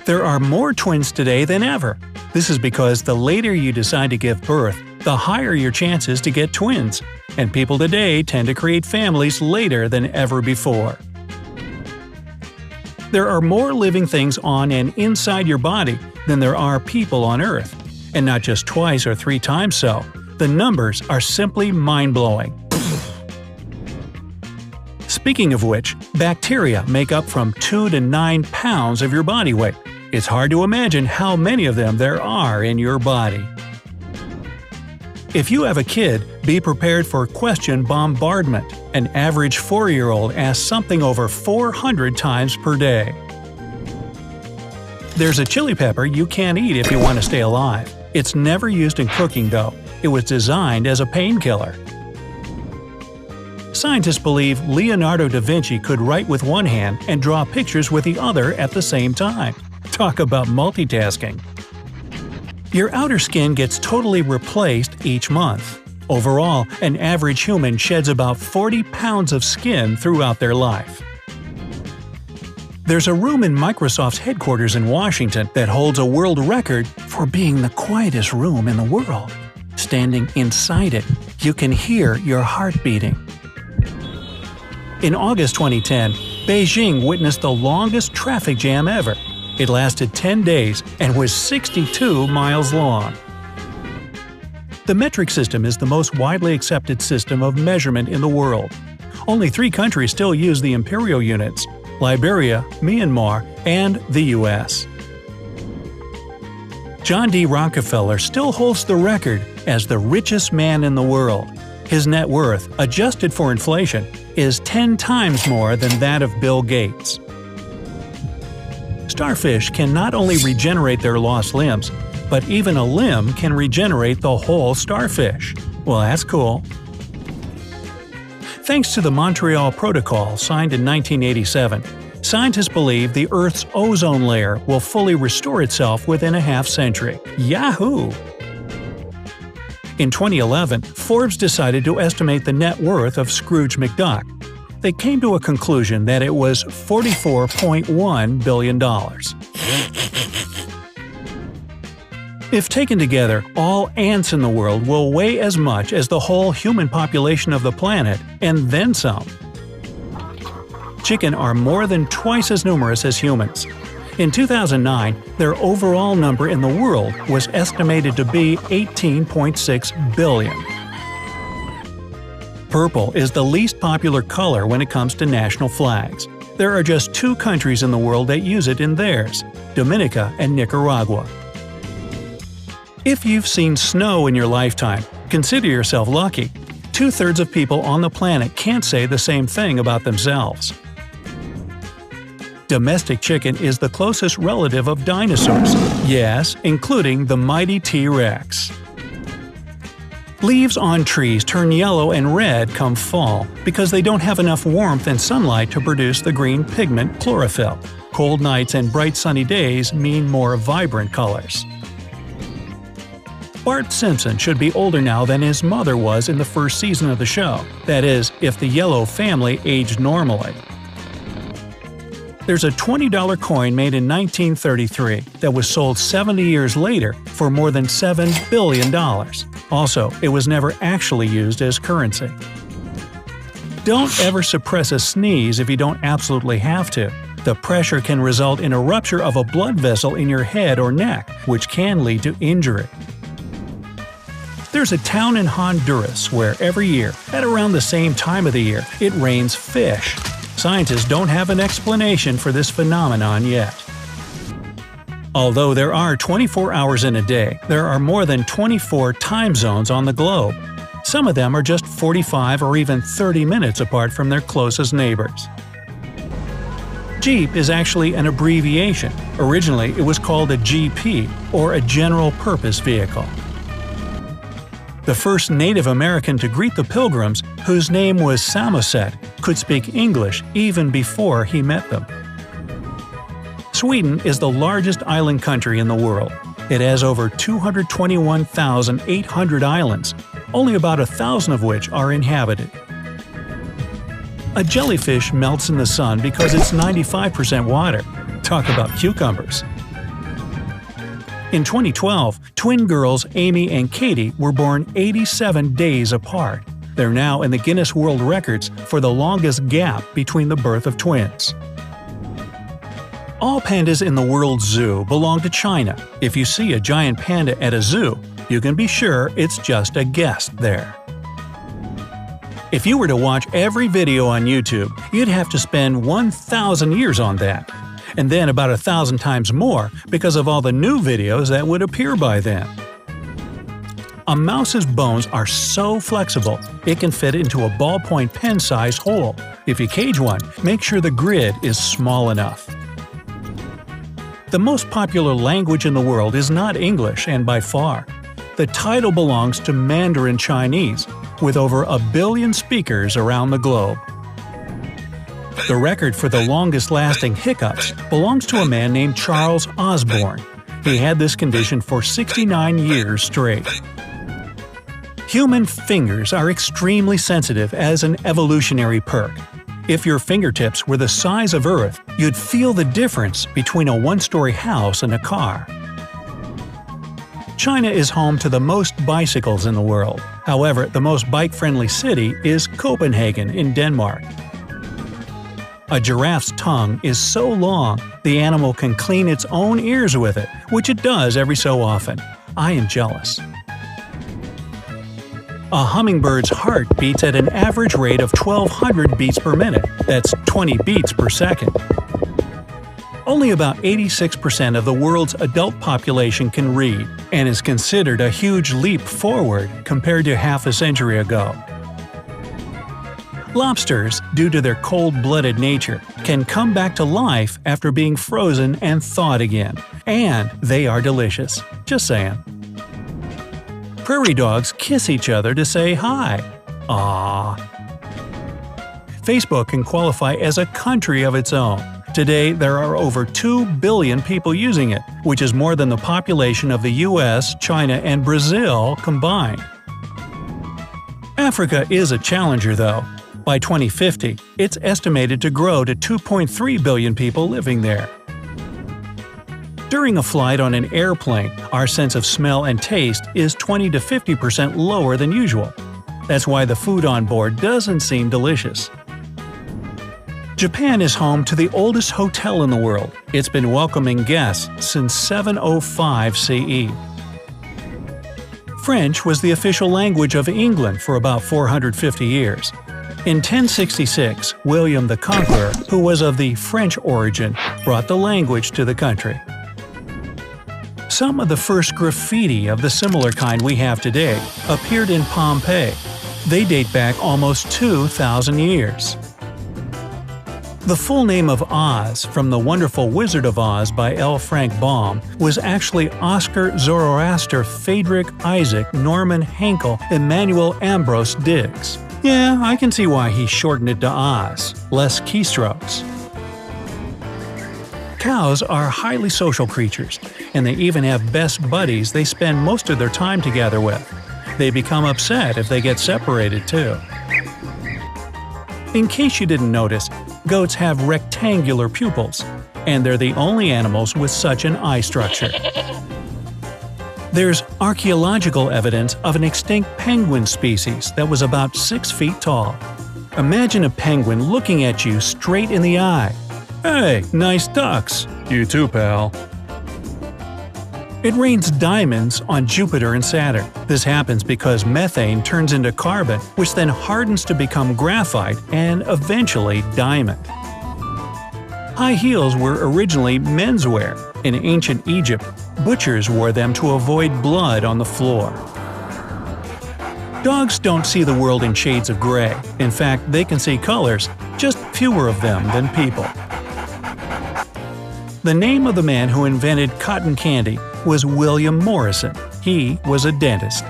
There are more twins today than ever. This is because the later you decide to give birth, the higher your chances to get twins, and people today tend to create families later than ever before. There are more living things on and inside your body than there are people on Earth. And not just twice or 3 times so. The numbers are simply mind-blowing. Speaking of which, bacteria make up from 2 to 9 pounds of your body weight. It's hard to imagine how many of them there are in your body. If you have a kid, be prepared for question bombardment. An average 4-year-old asks something over 400 times per day. There's a chili pepper you can't eat if you want to stay alive. It's never used in cooking though. It was designed as a painkiller. Scientists believe Leonardo da Vinci could write with one hand and draw pictures with the other at the same time. Talk about multitasking. Your outer skin gets totally replaced each month. Overall, an average human sheds about 40 pounds of skin throughout their life. There's a room in Microsoft's headquarters in Washington that holds a world record for being the quietest room in the world. Standing inside it, you can hear your heart beating. In August 2010, Beijing witnessed the longest traffic jam ever. It lasted 10 days and was 62 miles long. The metric system is the most widely accepted system of measurement in the world. Only 3 countries still use the imperial units: Liberia, Myanmar, and the US. John D. Rockefeller still holds the record as the richest man in the world. His net worth, adjusted for inflation, is 10 times more than that of Bill Gates. Starfish can not only regenerate their lost limbs, but even a limb can regenerate the whole starfish. Well, that's cool. Thanks to the Montreal Protocol signed in 1987, scientists believe the Earth's ozone layer will fully restore itself within a half-century. Yahoo! In 2011, Forbes decided to estimate the net worth of Scrooge McDuck. They came to a conclusion that it was $44.1 billion. If taken together, all ants in the world will weigh as much as the whole human population of the planet, and then some. Chicken are more than twice as numerous as humans. In 2009, their overall number in the world was estimated to be 18.6 billion. Purple is the least popular color when it comes to national flags. There are just 2 countries in the world that use it in theirs: Dominica and Nicaragua. If you've seen snow in your lifetime, consider yourself lucky. 2/3 of people on the planet can't say the same thing about themselves. Domestic chicken is the closest relative of dinosaurs. Yes, including the mighty T-Rex. Leaves on trees turn yellow and red come fall because they don't have enough warmth and sunlight to produce the green pigment chlorophyll. Cold nights and bright sunny days mean more vibrant colors. Bart Simpson should be older now than his mother was in the first season of the show. That is, if the Yellow family aged normally. There's a $20 coin made in 1933 that was sold 70 years later for more than $7 billion. Also, it was never actually used as currency. Don't ever suppress a sneeze if you don't absolutely have to. The pressure can result in a rupture of a blood vessel in your head or neck, which can lead to injury. There's a town in Honduras where every year, at around the same time of the year, it rains fish. Scientists don't have an explanation for this phenomenon yet. Although there are 24 hours in a day, there are more than 24 time zones on the globe. Some of them are just 45 or even 30 minutes apart from their closest neighbors. Jeep is actually an abbreviation. Originally, it was called a GP, or a General Purpose Vehicle. The first Native American to greet the Pilgrims, whose name was Samoset, could speak English even before he met them. Sweden is the largest island country in the world. It has over 221,800 islands, only about 1,000 of which are inhabited. A jellyfish melts in the sun because it's 95% water. Talk about cucumbers. In 2012, twin girls Amy and Katie were born 87 days apart. They're now in the Guinness World Records for the longest gap between the birth of twins. All pandas in the world's zoo belong to China. If you see a giant panda at a zoo, you can be sure it's just a guest there. If you were to watch every video on YouTube, you'd have to spend 1,000 years on that. And then about 1,000 times more because of all the new videos that would appear by then. A mouse's bones are so flexible, it can fit into a ballpoint pen-sized hole. If you cage one, make sure the grid is small enough. The most popular language in the world is not English, and by far. The title belongs to Mandarin Chinese, with over 1 billion speakers around the globe. The record for the longest-lasting hiccups belongs to a man named Charles Osborne. He had this condition for 69 years straight. Human fingers are extremely sensitive as an evolutionary perk. If your fingertips were the size of Earth, you'd feel the difference between a one-story house and a car. China is home to the most bicycles in the world. However, the most bike-friendly city is Copenhagen in Denmark. A giraffe's tongue is so long, the animal can clean its own ears with it, which it does every so often. I am jealous. A hummingbird's heart beats at an average rate of 1,200 beats per minute. That's 20 beats per second. Only about 86% of the world's adult population can read, and is considered a huge leap forward compared to half a century ago. Lobsters, due to their cold-blooded nature, can come back to life after being frozen and thawed again. And they are delicious. Just saying. Prairie dogs kiss each other to say hi. Aww. Facebook can qualify as a country of its own. Today, there are over 2 billion people using it, which is more than the population of the US, China, and Brazil combined. Africa is a challenger, though. By 2050, it's estimated to grow to 2.3 billion people living there. During a flight on an airplane, our sense of smell and taste is 20 to 50% lower than usual. That's why the food on board doesn't seem delicious. Japan is home to the oldest hotel in the world. It's been welcoming guests since 705 CE. French was the official language of England for about 450 years. In 1066, William the Conqueror, who was of the French origin, brought the language to the country. Some of the first graffiti of the similar kind we have today appeared in Pompeii. They date back almost 2,000 years. The full name of Oz, from The Wonderful Wizard of Oz by L. Frank Baum, was actually Oscar Zoroaster Friedrich Isaac Norman Henkel Emmanuel Ambrose Diggs. Yeah, I can see why he shortened it to Oz. Less keystrokes. Cows are highly social creatures, and they even have best buddies they spend most of their time together with. They become upset if they get separated, too. In case you didn't notice, goats have rectangular pupils, and they're the only animals with such an eye structure. There's archaeological evidence of an extinct penguin species that was about 6 feet tall. Imagine a penguin looking at you straight in the eye. Hey, nice ducks. You too, pal. It rains diamonds on Jupiter and Saturn. This happens because methane turns into carbon, which then hardens to become graphite and eventually diamond. High heels were originally menswear. In ancient Egypt, butchers wore them to avoid blood on the floor. Dogs don't see the world in shades of gray. In fact, they can see colors, just fewer of them than people. The name of the man who invented cotton candy was William Morrison. He was a dentist.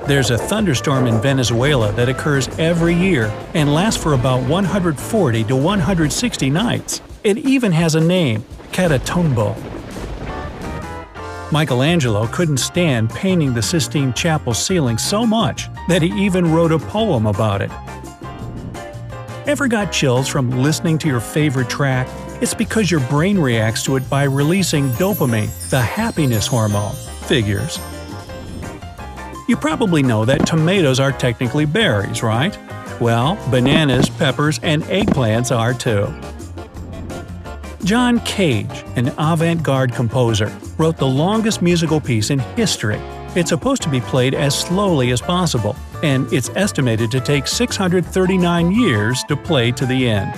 There's a thunderstorm in Venezuela that occurs every year and lasts for about 140 to 160 nights. It even has a name, Catatumbo. Michelangelo couldn't stand painting the Sistine Chapel ceiling so much that he even wrote a poem about it. Ever got chills from listening to your favorite track? It's because your brain reacts to it by releasing dopamine, the happiness hormone. Figures. You probably know that tomatoes are technically berries, right? Well, bananas, peppers, and eggplants are too. John Cage, an avant-garde composer, wrote the longest musical piece in history. It's supposed to be played as slowly as possible, and it's estimated to take 639 years to play to the end.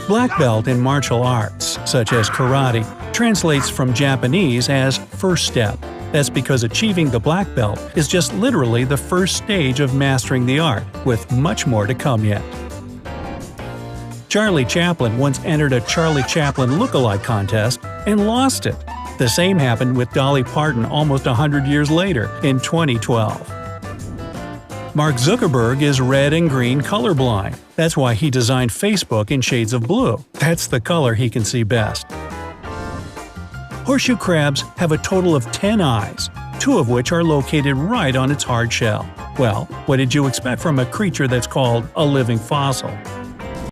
Black belt in martial arts, such as karate, translates from Japanese as first step. That's because achieving the black belt is just literally the first stage of mastering the art, with much more to come yet. Charlie Chaplin once entered a Charlie Chaplin look-alike contest and lost it. The same happened with Dolly Parton almost 100 years later, in 2012. Mark Zuckerberg is red and green colorblind. That's why he designed Facebook in shades of blue. That's the color he can see best. Horseshoe crabs have a total of 10 eyes, 2 of which are located right on its hard shell. Well, what did you expect from a creature that's called a living fossil?